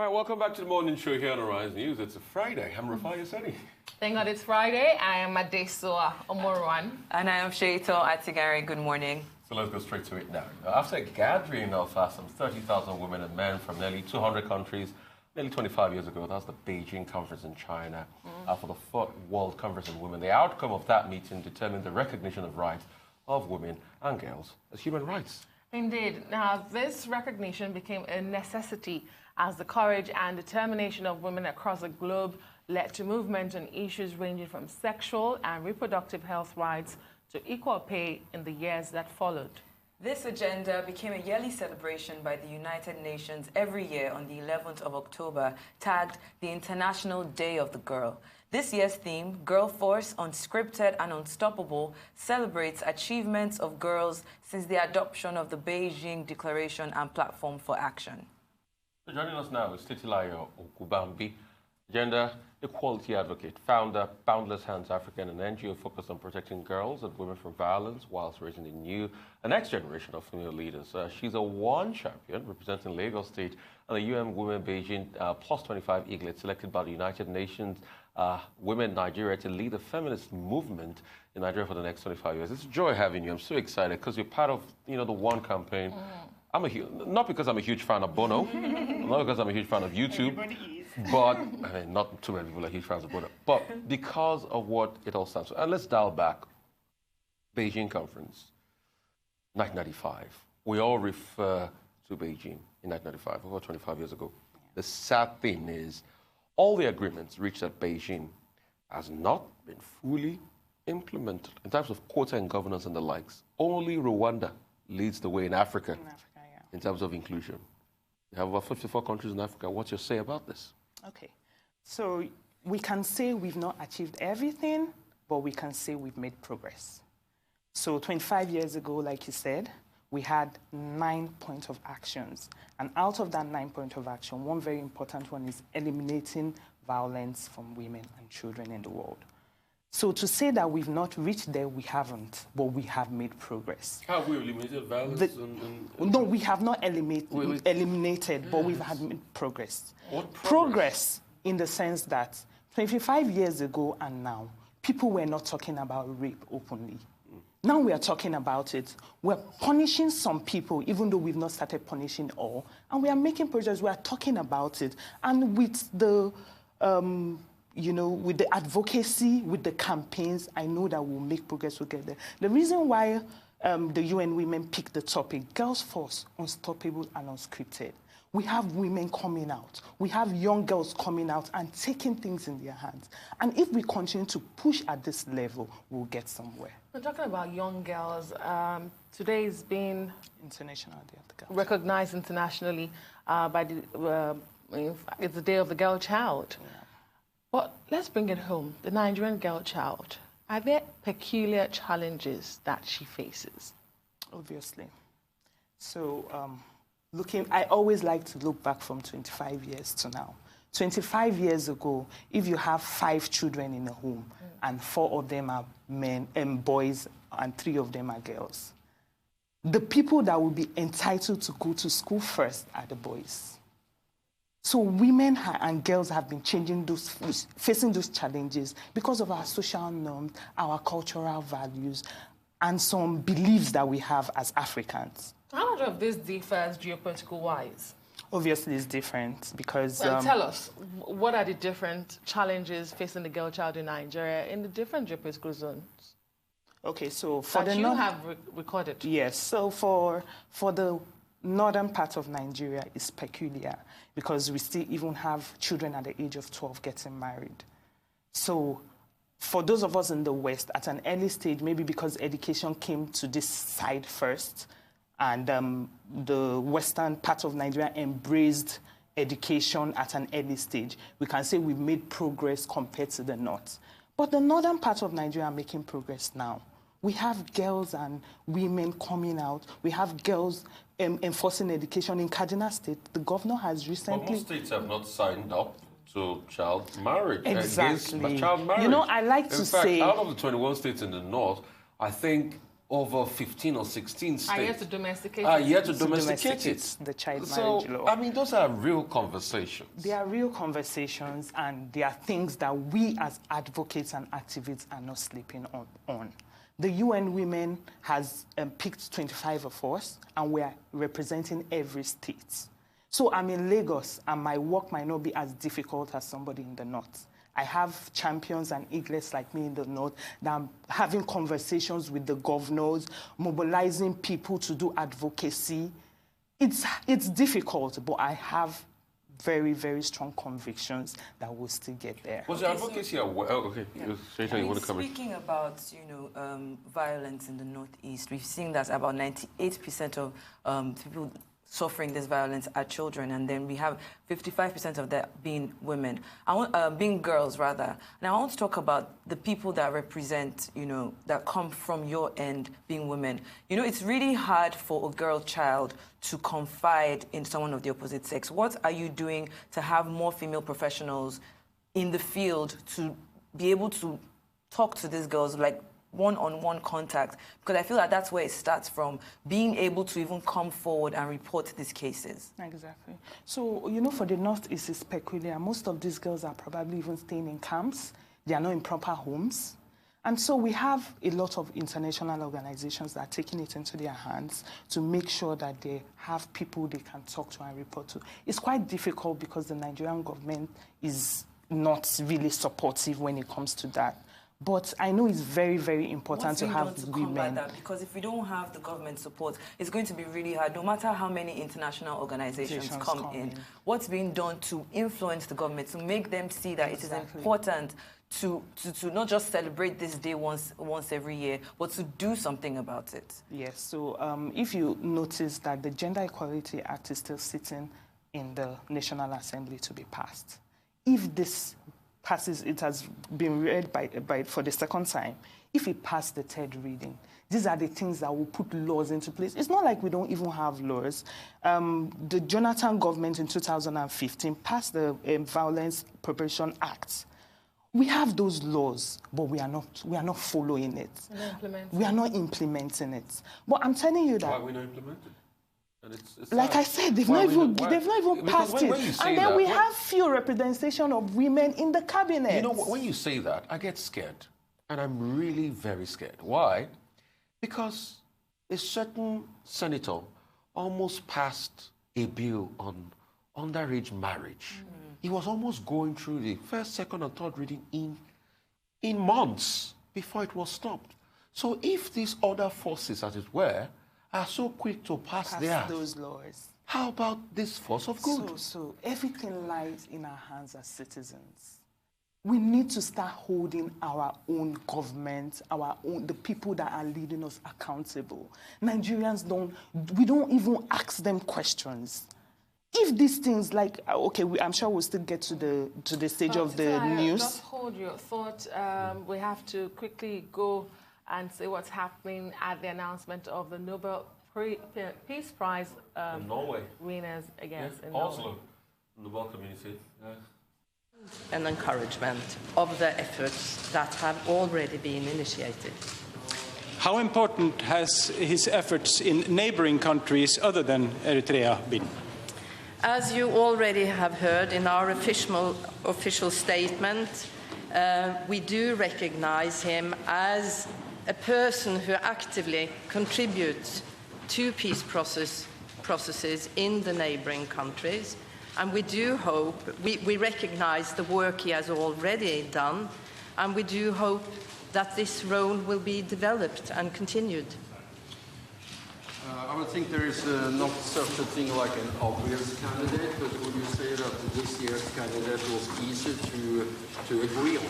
All right, welcome back to the morning show here on Arise News. It's a Friday. I'm Rafai Yaseni. Thank God it's Friday. I am Adesoa Omorwan. And I am Sheito Atigari. Good morning. So let's go straight to it now. After a gathering of some 30,000 women and men from nearly 200 countries, nearly 25 years ago, that was the Beijing conference in China, for the 4th World Conference on Women. The outcome of that meeting determined the recognition of rights of women and girls as human rights. Indeed. Now, this recognition became a necessity as the courage and determination of women across the globe led to movement on issues ranging from sexual and reproductive health rights to equal pay in the years that followed. This agenda became a yearly celebration by the United Nations every year on the 11th of October, tagged the International Day of the Girl. This year's theme, Girl Force, Unscripted and Unstoppable, celebrates achievements of girls since the adoption of the Beijing Declaration and Platform for Action. Joining us now is Titilayo Ogunbambi, gender equality advocate, founder, Boundless Hands African, an NGO focused on protecting girls and women from violence whilst raising a next generation of female leaders. She's a one champion representing Lagos State and the UN Women Beijing Plus 25 Eaglet selected by the United Nations Women Nigeria to lead the feminist movement in Nigeria for the next 25 years. It's a joy having you. I'm so excited because you're part of, the One campaign. Not because I'm a huge fan of Bono, not because I'm a huge fan of YouTube, but I mean, not too many people are huge fans of Bono, but because of what it all stands for. And let's dial back. Beijing Conference, 1995. We all refer to Beijing in 1995, over 25 years ago. The sad thing is, all the agreements reached at Beijing has not been fully implemented in terms of quota and governance and the likes. Only Rwanda leads the way in Africa. In terms of inclusion. You have about 54 countries in Africa. What's your say about this? Okay. So we can say we've not achieved everything, but we can say we've made progress. So 25 years ago, like you said, we had 9 points of actions. And out of that 9 points of action, one very important one is eliminating violence from women and children in the world. So to say that we've not reached there, we haven't, but we have made progress. How have we eliminated violence? No, we have not eliminated, but we've had made progress. What progress in the sense that 25 years ago and now, people were not talking about rape openly. Now we are talking about it. We're punishing some people, even though we've not started punishing all. And we are making progress. We are talking about it. And with the... with the advocacy, with the campaigns, I know that we'll make progress together. The reason why the UN Women picked the topic, Girls Force, Unstoppable and Unscripted. We have women coming out. We have young girls coming out and taking things in their hands. And if we continue to push at this level, we'll get somewhere. We're talking about young girls. Today is being International Day of the Girl. Recognized internationally by it's the Day of the Girl Child. Yeah. But let's bring it home. The Nigerian girl child. Are there peculiar challenges that she faces? Obviously. So, I always like to look back from 25 years to now. 25 years ago, if you have 5 children in a home, and 4 of them are men and boys, and 3 of them are girls, the people that will be entitled to go to school first are the boys. So women and girls have been facing those challenges because of our social norms, our cultural values, and some beliefs that we have as Africans. How much of this differs geopolitical-wise? Obviously, it's different because... tell us, what are the different challenges facing the girl child in Nigeria in the different geopolitical zones? Okay, so for that you have recorded. Yes, so for the northern part of Nigeria is peculiar because we still even have children at the age of 12 getting married. So for those of us in the West, at an early stage, maybe because education came to this side first, and the western part of Nigeria embraced education at an early stage, we can say we've made progress compared to the north. But the northern part of Nigeria are making progress now. We have girls and women coming out. We have girls enforcing education in Kaduna State. The governor has recently... But most states have not signed up to child marriage. Exactly. Child marriage. You know, I like to say... In fact, out of the 21 states in the north, I think over 15 or 16 states. Are yet to domesticate it. Are yet to domesticate it. The child So, marriage law. I mean, those are real conversations. They are real conversations, and they are things that we as advocates and activists are not sleeping on. The UN Women has picked 25 of us, and we are representing every state. So I'm in Lagos, and my work might not be as difficult as somebody in the north. I have champions and eaglets like me in the north that I'm having conversations with the governors, mobilizing people to do advocacy. It's difficult, but I have very, very strong convictions that we'll still get there. Was the advocacy okay. Yeah. Speaking about, violence in the Northeast, we've seen that about 98% of people suffering this violence are children, and then we have 55% of that being women, being girls rather. Now I want to talk about the people that represent, that come from your end, being women. It's really hard for a girl child to confide in someone of the opposite sex. What are you doing to have more female professionals in the field to be able to talk to these girls, like one-on-one contact? Because I feel like that's where it starts from, being able to even come forward and report these cases. Exactly. So, for the Northeast, it's peculiar. Most of these girls are probably even staying in camps. They are not in proper homes. And so we have a lot of international organizations that are taking it into their hands to make sure that they have people they can talk to and report to. It's quite difficult because the Nigerian government is not really supportive when it comes to that. But I know it's very, very important to have women. That? Because if we don't have the government support, it's going to be really hard, no matter how many international organizations come in. What's being done to influence the government, to make them see that it is important to not just celebrate this day once every year, but to do something about it? Yes, so if you notice that the Gender Equality Act is still sitting in the National Assembly to be passed. If this passes, it has been read for the second time. If it passed the third reading, these are the things that will put laws into place. It's not like we don't even have laws. The Jonathan government in 2015 passed the Violence Prevention Act. We have those laws, but we are not following it. We are not implementing it. But I'm telling you that. Why are we not implementing? Like I said, they've not even passed it. And then we have few representation of women in the cabinet. When you say that, I get scared. And I'm really very scared. Why? Because a certain senator almost passed a bill on underage marriage. He was almost going through the first, second, and third reading in months before it was stopped. So if these other forces, as it were, are so quick to pass those laws, how about this force of good? So everything lies in our hands as citizens. We need to start holding our own government, the people that are leading us accountable. Nigerians we don't even ask them questions. If these things I'm sure we'll still get to the stage of the news. Just hold your thought. We have to quickly go and see what's happening at the announcement of the Nobel Peace Prize in Norway. Winners, in Oslo, Nobel community. And encouragement of the efforts that have already been initiated. How important has his efforts in neighboring countries other than Eritrea been? As you already have heard in our official statement, we do recognize him as a person who actively contributes to peace processes in the neighboring countries. And we do hope, we recognize the work he has already done, and we do hope that this role will be developed and continued. I would think there is not such a thing like an obvious candidate, but would you say that this year's candidate was easy to agree on?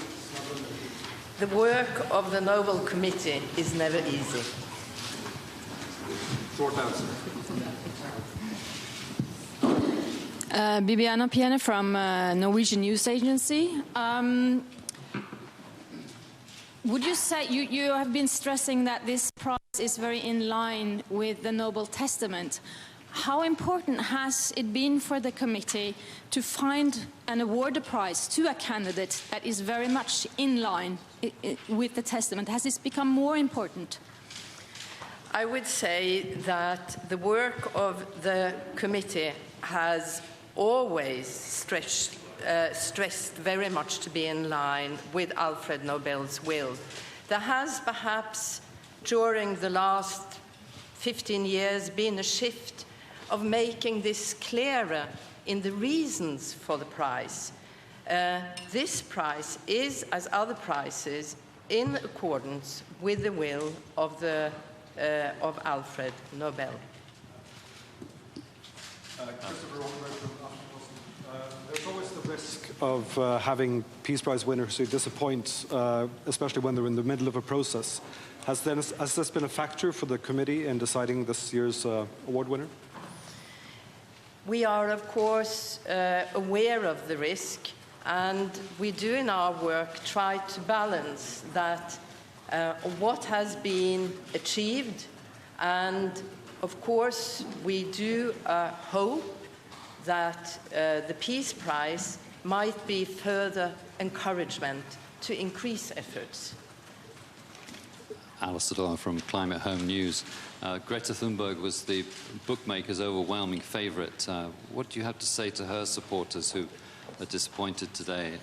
The work of the Nobel Committee is never easy. Short answer. Bibiana Piene from Norwegian News Agency. Would you say, you have been stressing that this prize is very in line with the Nobel Testament. How important has it been for the committee to find and award the prize to a candidate that is very much in line with the Testament? Has this become more important? I would say that the work of the committee has always stressed very much to be in line with Alfred Nobel's will. There has perhaps, during the last 15 years, been a shift of making this clearer in the reasons for the prize. This prize is, as other prizes, in accordance with the will of Alfred Nobel. There's always the risk of having Peace Prize winners who disappoint, especially when they're in the middle of a process. Has this been a factor for the committee in deciding this year's award winner? We are, of course, aware of the risk, and we do in our work try to balance that what has been achieved, and of course we do hope that the Peace Prize might be further encouragement to increase efforts. Alistair from Climate Home News. Greta Thunberg was the bookmaker's overwhelming favourite. What do you have to say to her supporters who are disappointed today?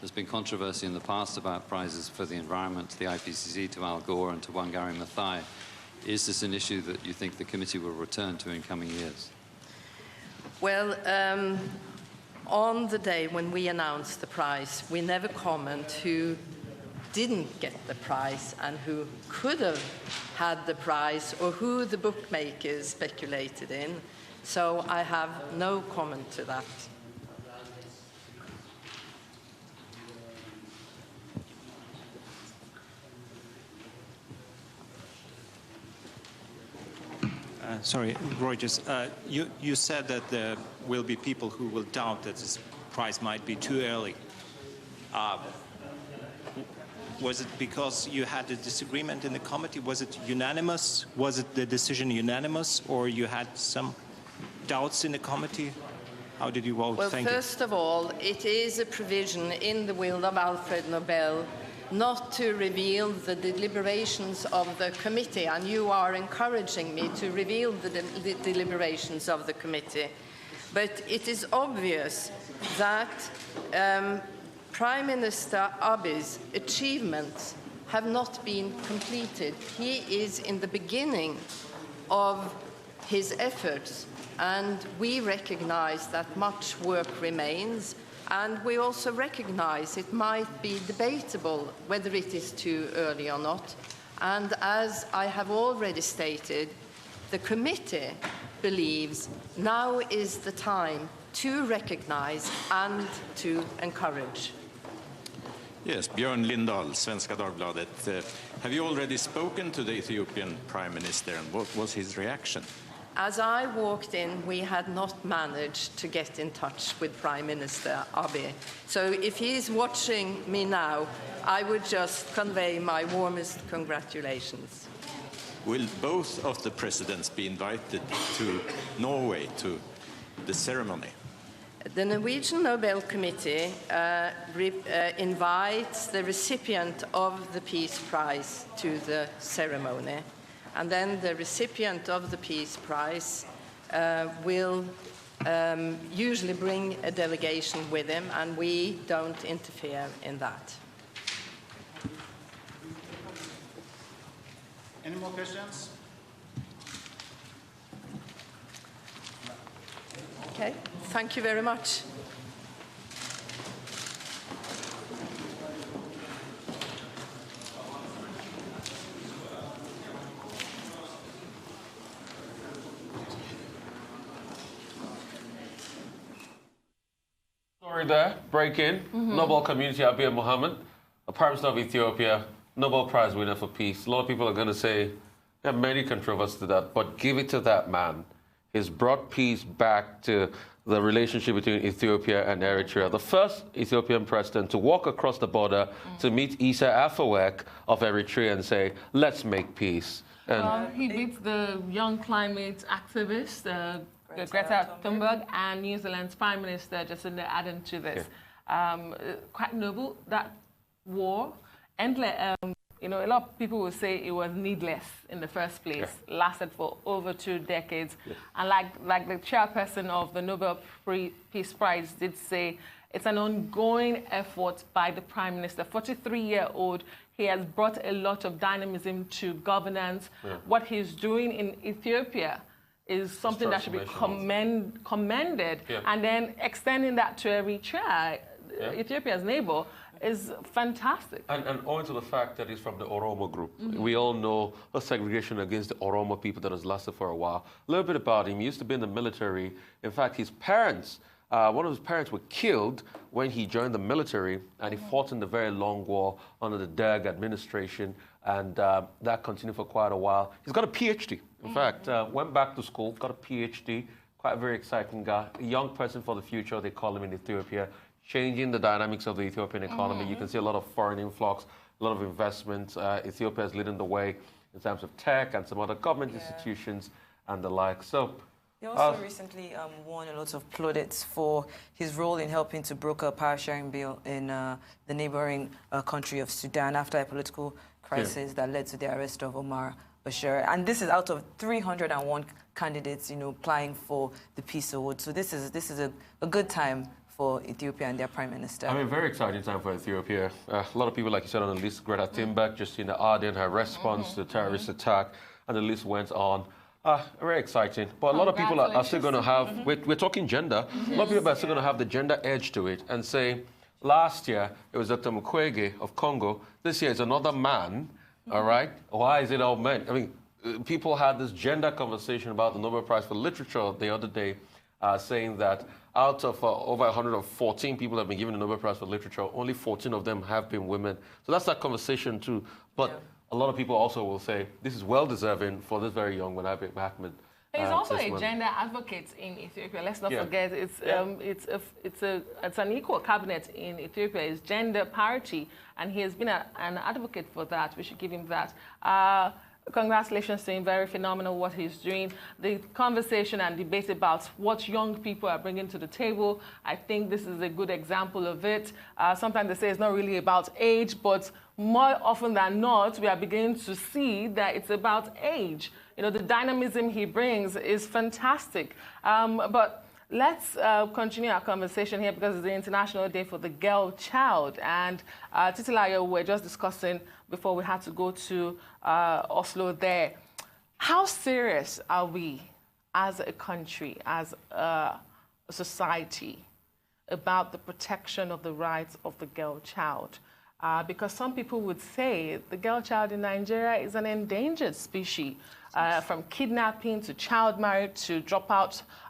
There's been controversy in the past about prizes for the environment, to the IPCC, to Al Gore and to Wangari Maathai. Is this an issue that you think the committee will return to in coming years? Well, on the day when we announced the prize, we never comment who didn't get the prize and who could have had the prize or who the bookmakers speculated in. So I have no comment to that. Sorry, Reuters. You said that there will be people who will doubt that this prize might be too early. Was it because you had a disagreement in the committee? Was it unanimous? Was it the decision unanimous, or you had some doubts in the committee? How did you vote? Well, Thank first of all, it is a provision in the will of Alfred Nobel not to reveal the deliberations of the committee, and you are encouraging me to reveal the deliberations of the committee. But it is obvious that Prime Minister Abiy's achievements have not been completed. He is in the beginning of his efforts, and we recognize that much work remains. And we also recognize it might be debatable whether it is too early or not. And as I have already stated, the committee believes now is the time to recognize and to encourage. Yes, Björn Lindahl, Svenska Dagbladet. Have you already spoken to the Ethiopian Prime Minister, and what was his reaction? As I walked in, we had not managed to get in touch with Prime Minister Abiy. So if he is watching me now, I would just convey my warmest congratulations. Will both of the presidents be invited to Norway to the ceremony? The Norwegian Nobel Committee invites the recipient of the Peace Prize to the ceremony. And then the recipient of the Peace Prize will usually bring a delegation with him, and we don't interfere in that. Any more questions? Okay, thank you very much. Story there, break in. Nobel community, Abiy Mohammed, a Prime Minister of Ethiopia, Nobel Prize winner for peace. A lot of people are going to say there are many controversies to that, but give it to that man. He's brought peace back to the relationship between Ethiopia and Eritrea. The first Ethiopian president to walk across the border to meet Issa Afwerki of Eritrea and say, let's make peace. And he beats the young climate activist, Greta Thunberg, and New Zealand's Prime Minister Jacinda Ardern to this. Quite noble that war, you know, a lot of people will say it was needless in the first place, lasted for over 2 decades. And like the chairperson of the Nobel Peace Prize did say, it's an ongoing effort by the Prime Minister. 43-year-old, he has brought a lot of dynamism to governance. What he's doing in Ethiopia is something that should be commended. And then extending that to Eritrea, Ethiopia's neighbor, is fantastic. And owing to the fact that he's from the Oromo group, we all know the segregation against the Oromo people that has lasted for a while. A little bit about him. He used to be in the military. In fact, his parents, one of his parents were killed when he joined the military, and he fought in the very long war under the Derg administration, and that continued for quite a while. He's got a PhD. In fact, went back to school, got a PhD, quite a very exciting guy, a young person for the future, they call him in Ethiopia, changing the dynamics of the Ethiopian economy. You can see a lot of foreign influx, a lot of investments. Ethiopia is leading the way in terms of tech and some other government institutions and the like. So, he also recently won a lot of plaudits for his role in helping to broker a power-sharing bill in the neighboring country of Sudan after a political crisis that led to the arrest of Omar Bashir. And this is out of 301 candidates, you know, applying for the Peace Award. So this is a good time for Ethiopia and their Prime Minister. I mean, very exciting time for Ethiopia. A lot of people, like you said, on the list, Greta Thunberg, Jacinda Ardern, her response to the terrorist attack, and the list went on. Very exciting. But a lot of people are still going to have, we're talking gender, a lot of people are still going to have the gender edge to it and say, last year, it was Dr. Mukwege of Congo. This year is another man, all right? Why is it all men? I mean, people had this gender conversation about the Nobel Prize for Literature the other day, saying that out of over 114 people that have been given the Nobel Prize for Literature, only 14 of them have been women. So that's that conversation too. But a lot of people also will say this is well-deserving for this very young one, Abiy Ahmed. He's also a gender advocate in Ethiopia. Let's not forget, it's an equal cabinet in Ethiopia. It's gender parity, and he has been an advocate for that. We should give him that. Congratulations to him. Very phenomenal what he's doing. The conversation and debate about what young people are bringing to the table, I think this is a good example of it. Sometimes they say it's not really about age, but more often than not, we are beginning to see that it's about age. You know, the dynamism he brings is fantastic. But let's continue our conversation here because it's the International Day for the Girl Child. And Titilayo, we're just discussing before we had to go to Oslo there. How serious are we as a country, as a society, about the protection of the rights of the girl child? Because some people would say the girl child in Nigeria is an endangered species, from kidnapping to child marriage to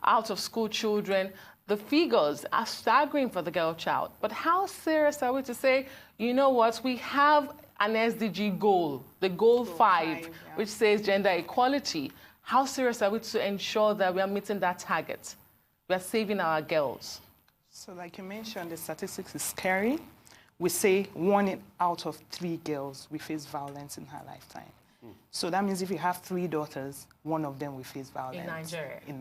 out of school children. The figures are staggering for the girl child. But how serious are we to say, you know what, we have an SDG goal, the goal 5, which says gender equality. How serious are we to ensure that we are meeting that target? We are saving our girls. So like you mentioned, the statistics is scary. We say 1 out of 3 girls will face violence in her lifetime. So that means if you have 3 daughters, 1 of them will face violence. In Nigeria? In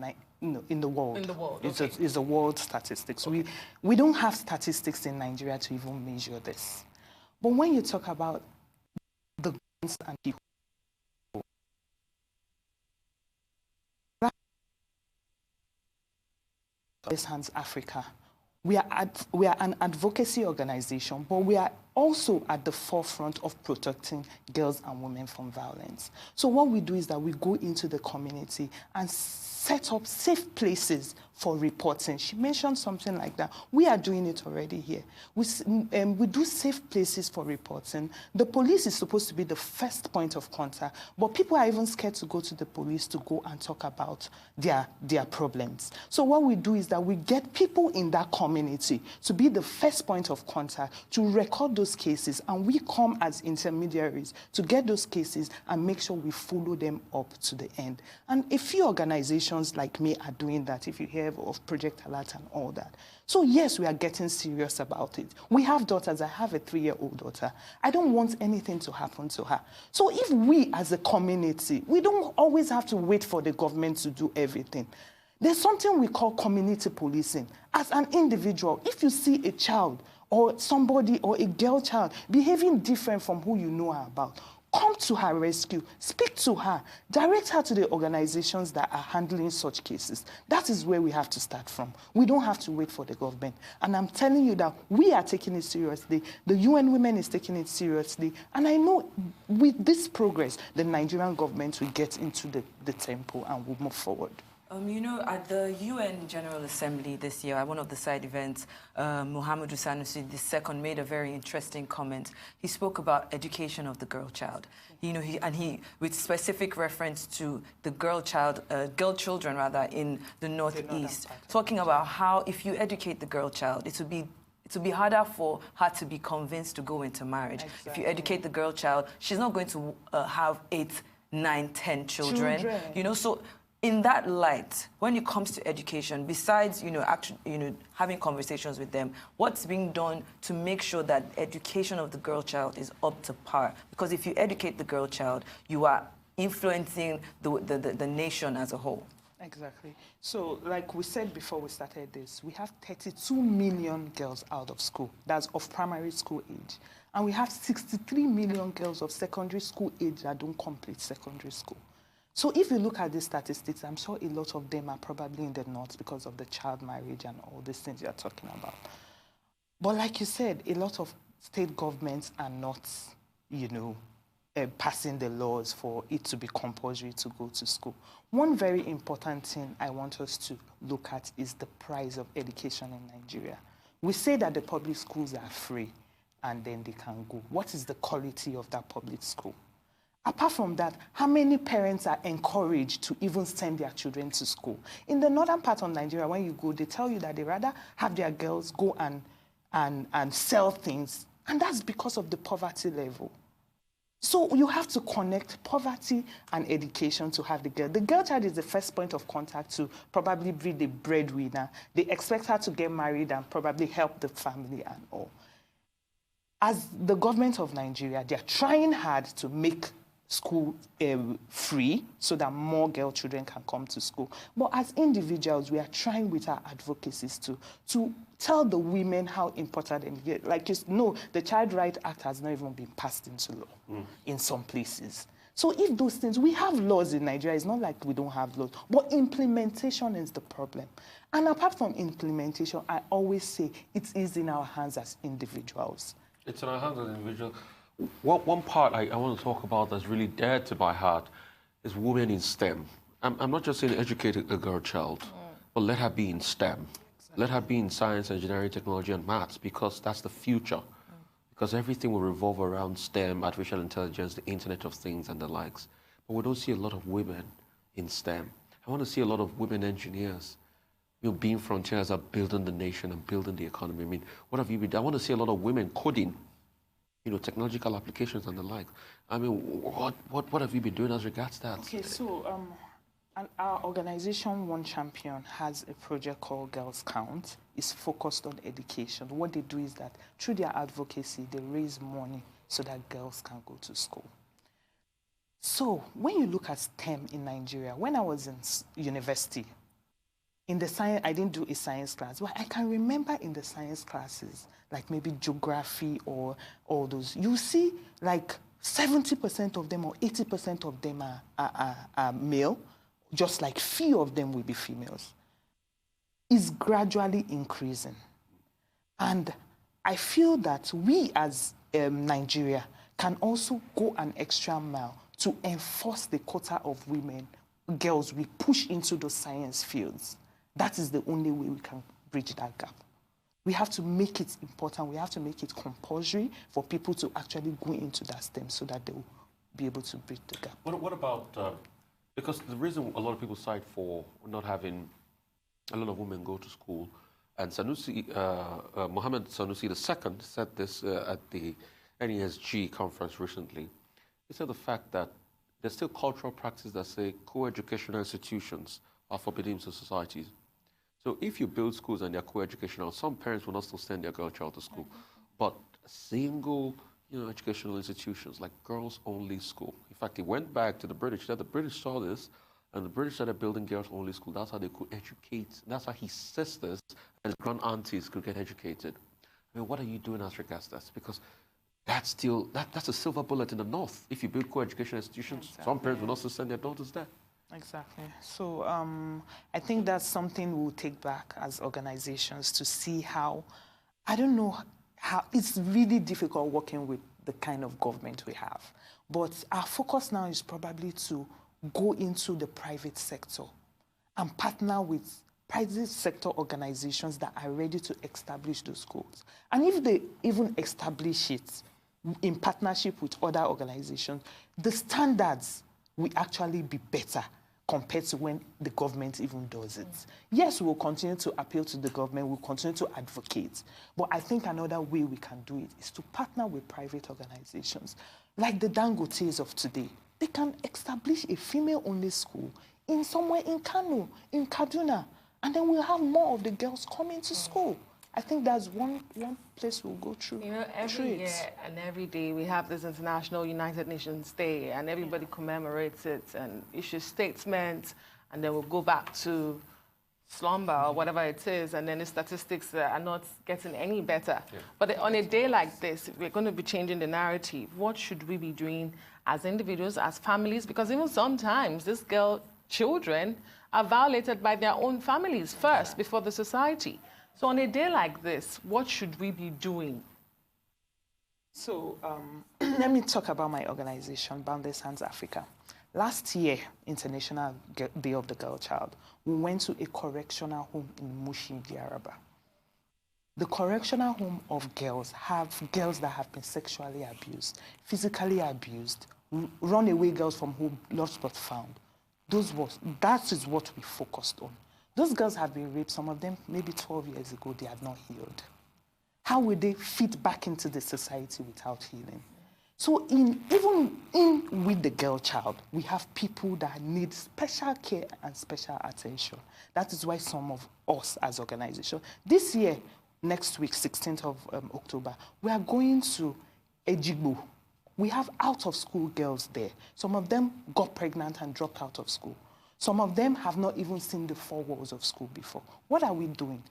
the world. In the world, It's a world statistics. Okay. We don't have statistics in Nigeria to even measure this. But when you talk about the guns and people, this Hands Africa, we are an advocacy organization, but we are also at the forefront of protecting girls and women from violence. So what we do is that we go into the community and set up safe places for reporting. She mentioned something like that. We are doing it already here. We do safe places for reporting. The police is supposed to be the first point of contact, but people are even scared to go to the police to go and talk about their problems. So what we do is that we get people in that community to be the first point of contact, to record those cases, and we come as intermediaries to get those cases and make sure we follow them up to the end. And a few organizations like me are doing that, if you hear of Project Alert and all that. So yes, we are getting serious about it. We have daughters. I have a 3-year-old daughter. I don't want anything to happen to her. So if we as a community, we don't always have to wait for the government to do everything. There's something we call community policing. As an individual, if you see a child or somebody or a girl child behaving different from who you know her about, come to her rescue, speak to her, direct her to the organizations that are handling such cases. That is where we have to start from. We don't have to wait for the government. And I'm telling you that we are taking it seriously. The UN Women is taking it seriously. And I know with this progress, the Nigerian government will get into the tempo and will move forward. You know, at the UN General Assembly this year, at one of the side events, Muhammadu Sanusi II made a very interesting comment. He spoke about education of the girl child. You know, he with specific reference to the girl children rather in the Northeast, talking about how if you educate the girl child, it would be harder for her to be convinced to go into marriage. Exactly. If you educate the girl child, she's not going to have 8, 9, 10 children. You know, so. In that light, when it comes to education, besides having conversations with them, what's being done to make sure that education of the girl child is up to par? Because if you educate the girl child, you are influencing the nation as a whole. Exactly. So, like we said before we started this, we have 32 million girls out of school. That's of primary school age. And we have 63 million girls of secondary school age that don't complete secondary school. So if you look at these statistics, I'm sure a lot of them are probably in the north because of the child marriage and all these things you're talking about. But like you said, a lot of state governments are not, passing the laws for it to be compulsory to go to school. One very important thing I want us to look at is the price of education in Nigeria. We say that the public schools are free and then they can go. What is the quality of that public school? Apart from that, how many parents are encouraged to even send their children to school? In the northern part of Nigeria, when you go, they tell you that they rather have their girls go and sell things, and that's because of the poverty level. So you have to connect poverty and education to have the girl. The girl child is the first point of contact to probably be the breadwinner. They expect her to get married and probably help the family and all. As the government of Nigeria, they are trying hard to make school free so that more girl children can come to school. But as individuals, we are trying with our advocacies to tell the women how important it is. Like, the Child Right Act has not even been passed into law in some places. So if those things, we have laws in Nigeria, it's not like we don't have laws, but implementation is the problem. And apart from implementation, I always say it is in our hands as individuals. It's in our hands as individuals. One part I want to talk about that's really dear to my heart is women in STEM. I'm not just saying educate a girl child, but let her be in STEM. Exactly. Let her be in science, engineering, technology, and maths, because that's the future. Because everything will revolve around STEM, artificial intelligence, the Internet of Things, and the likes. But we don't see a lot of women in STEM. I want to see a lot of women engineers, being frontiers are building the nation and building the economy. I mean, what have you been? I want to see a lot of women coding, technological applications and the like. I mean, what have you been doing as regards that? Okay, so our organization, One Champion, has a project called Girls Count. It's focused on education. What they do is that through their advocacy, they raise money so that girls can go to school. So when you look at STEM in Nigeria, when I was in university, in the science, I didn't do a science class, but I can remember in the science classes, like maybe geography or all those, you see like 70% of them or 80% of them are male, just like few of them will be females. It's gradually increasing. And I feel that we as Nigeria can also go an extra mile to enforce the quota of women, girls we push into those science fields. That is the only way we can bridge that gap. We have to make it important. We have to make it compulsory for people to actually go into that STEM so that they will be able to bridge the gap. What about, because the reason a lot of people cite for not having a lot of women go to school, and Sanusi, Mohammed Sanusi II said this at the NESG conference recently. He said the fact that there's still cultural practices that say co-educational institutions are forbidden to societies. So if you build schools and they're co-educational, some parents will not still send their girl child to school. But single, educational institutions like girls-only school. In fact, he went back to the British. That the British saw this, and the British started building girls-only school. That's how they could educate. That's how his sisters and his grand-aunties could get educated. I mean, what are you doing as regards that? Because that's a silver bullet in the north. If you build co-educational institutions, exactly. Some parents will also send their daughters there. Exactly. So I think that's something we'll take back as organizations to see how, I don't know how, it's really difficult working with the kind of government we have. But our focus now is probably to go into the private sector and partner with private sector organizations that are ready to establish those schools. And if they even establish it in partnership with other organizations, the standards will actually be better compared to when the government even does it. Yes, we'll continue to appeal to the government, we'll continue to advocate, but I think another way we can do it is to partner with private organizations, like the Dangotes of today. They can establish a female-only school somewhere in Kano, in Kaduna, and then we'll have more of the girls coming to school. I think that's one place we'll go through. You know, every year and every day we have this International United Nations Day, and everybody commemorates it and issues statements, and then we'll go back to slumber or whatever it is, and then the statistics are not getting any better. Yeah. But on a day like this, we're going to be changing the narrative. What should we be doing as individuals, as families? Because even sometimes these children are violated by their own families first before the society. So on a day like this, what should we be doing? So let me talk about my organization, Boundless Hands Africa. Last year, International Day of the Girl Child, we went to a correctional home in Mushi, Yaraba. The correctional home of girls have girls that have been sexually abused, physically abused, runaway girls from home, lost but found. That is what we focused on. Those girls have been raped, some of them maybe 12 years ago, they are not healed. How will they fit back into the society without healing? So even with the girl child, we have people that need special care and special attention. That is why some of us as organizations, this year, next week, 16th of October, we are going to Ejigbo. We have out-of-school girls there. Some of them got pregnant and dropped out of school. Some of them have not even seen the four walls of school before. What are we doing?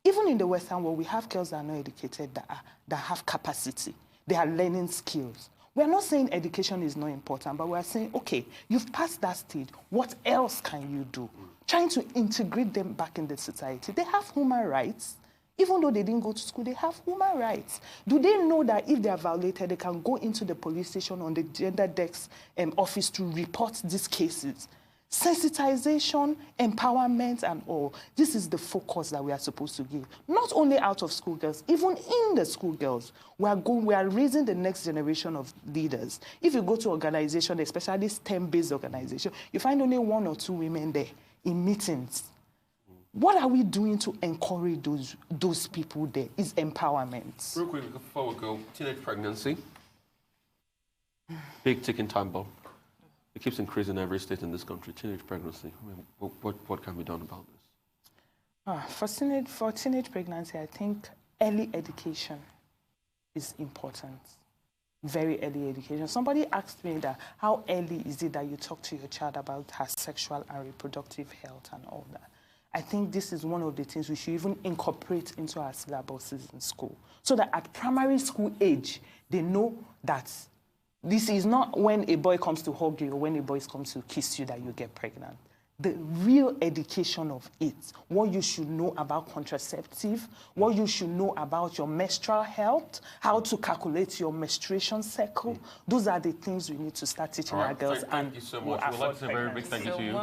Even in the Western world, we have girls that are not educated, that have capacity. They are learning skills. We are not saying education is not important, but we are saying, okay, you've passed that stage. What else can you do? Trying to integrate them back in the society. They have human rights. Even though they didn't go to school, they have human rights. Do they know that if they are violated, they can go into the police station on the gender desk office to report these cases? Sensitization, empowerment, and all. This is the focus that we are supposed to give. Not only out of school girls, even in the school girls. We are raising the next generation of leaders. If you go to organizations, especially STEM-based organizations, you find only 1 or 2 women there in meetings. What are we doing to encourage those people there? Is empowerment. Real quick, before we go, teenage pregnancy. Big ticking time bomb. It keeps increasing in every state in this country. Teenage pregnancy. I mean, what can be done about this? For teenage pregnancy, I think early education is important. Very early education. Somebody asked me that, how early is it that you talk to your child about her sexual and reproductive health and all that? I think this is one of the things we should even incorporate into our syllabuses in school, so that at primary school age, they know that this is not when a boy comes to hug you or when a boy comes to kiss you that you get pregnant. The real education of it, what you should know about contraceptive, what you should know about your menstrual health, how to calculate your menstruation cycle. Those are the things we need to start teaching our girls. Thank you so much. We'd like to say a very big thank you to you.